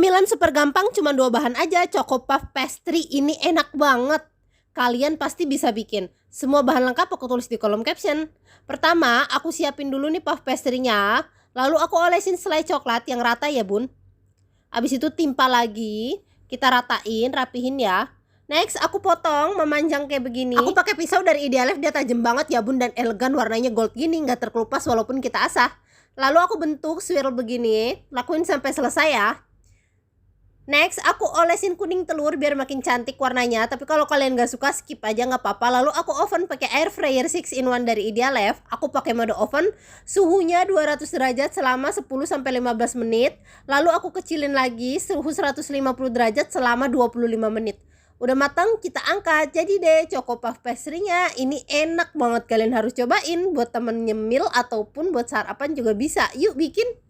Cemilan super gampang, cuma 2 bahan aja. Choco Puff Pastry ini enak banget. Kalian pasti bisa bikin. Semua bahan lengkap aku tulis di kolom caption. Pertama, aku siapin dulu nih puff pastry-nya. Lalu aku olesin selai coklat yang rata ya bun. Abis itu timpa lagi. Kita ratain, rapihin ya. Next, aku potong memanjang kayak begini. Aku pakai pisau dari Idealef, dia tajam banget ya bun dan elegan, warnanya gold gini, nggak terkelupas walaupun kita asah. Lalu aku bentuk swirl begini. Lakuin sampai selesai ya. Next, aku olesin kuning telur biar makin cantik warnanya. Tapi kalau kalian gak suka, skip aja nggak apa-apa. Lalu aku oven pakai air fryer 6-in-1 dari Idealef. Aku pakai mode oven, suhunya 200 derajat selama 10-15 menit. Lalu aku kecilin lagi suhu 150 derajat selama 25 menit. Udah matang, kita angkat. Jadi deh, Choco Puff Pastry-nya ini enak banget. Kalian harus cobain buat temen nyemil ataupun buat sarapan juga bisa. Yuk bikin!